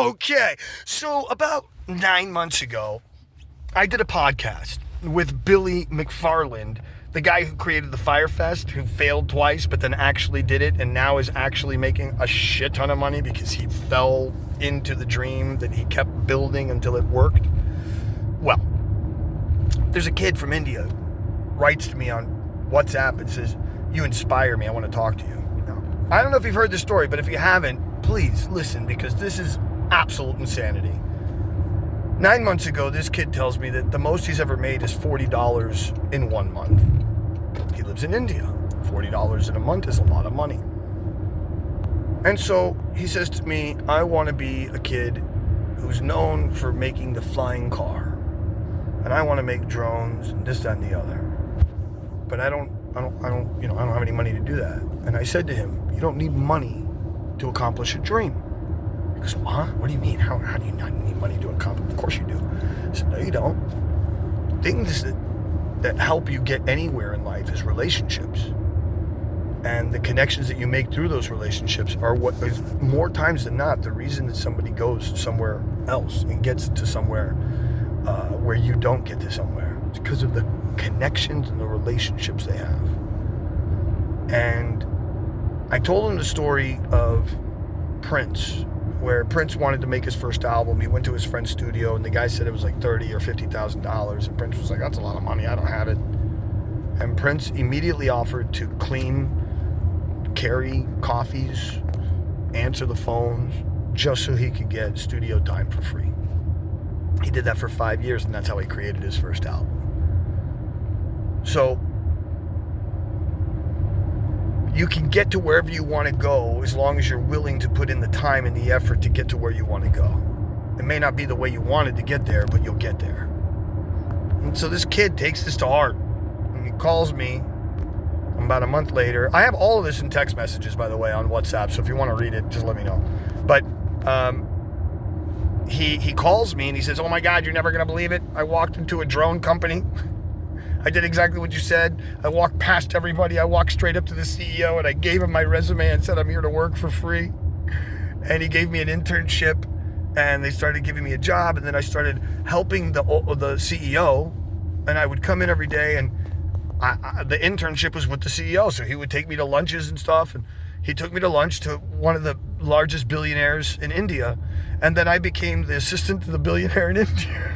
Okay, so about 9 months ago, I did a podcast with Billy McFarland, the guy who created the Firefest, who failed twice, but then actually did it, and now is actually making a shit ton of money because he fell into the dream that he kept building until it worked. Well, there's a kid from India who writes to me on WhatsApp and says, "You inspire me, I want to talk to you." Now, I don't know if you've heard this story, but if you haven't, please listen, because this is absolute insanity. 9 months ago, this kid tells me that the most he's ever made is $40 in 1 month. He lives in India. $40 in a month is a lot of money. And so he says to me, "I want to be a kid who's known for making the flying car. And I want to make drones and this, that, and the other. But I don't have any money to do that." And I said to him, "You don't need money to accomplish a dream." He goes, "Huh? What do you mean? How do you not need money to accomplish?" "Of course you do." I said, "No, you don't. Things that help you get anywhere in life is relationships. And the connections that you make through those relationships are what is, more times than not, the reason that somebody goes somewhere else and gets to somewhere where you don't get to somewhere. It's because of the connections and the relationships they have." And I told him the story of Prince, where Prince wanted to make his first album. He went to his friend's studio, and the guy said it was like $30,000 or $50,000, and Prince was like, "That's a lot of money, I don't have it." And Prince immediately offered to clean, carry coffees, answer the phones, just so he could get studio time for free. He did that for 5 years, and that's how he created his first album. So you can get to wherever you want to go as long as you're willing to put in the time and the effort to get to where you want to go. It may not be the way you wanted to get there, but you'll get there. And so this kid takes this to heart, and he calls me about a month later. I have all of this in text messages, by the way, on WhatsApp, so if you want to read it, just let me know. But he calls me and he says, "Oh my God, you're never going to believe it. I walked into a drone company. I did exactly what you said. I walked past everybody. I walked straight up to the CEO and I gave him my resume and said, I'm here to work for free. And he gave me an internship, and they started giving me a job. And then I started helping the CEO, and I would come in every day, and the internship was with the CEO. So he would take me to lunches and stuff. And he took me to lunch to one of the largest billionaires in India. And then I became the assistant to the billionaire in India."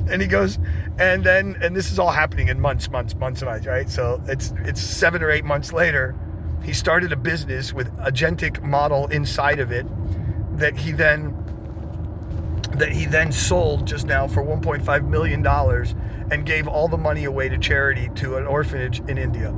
And he goes, and this is all happening in months, right? So it's 7 or 8 months later, he started a business with a agentic model inside of it that he then sold just now for $1.5 million and gave all the money away to charity to an orphanage in India.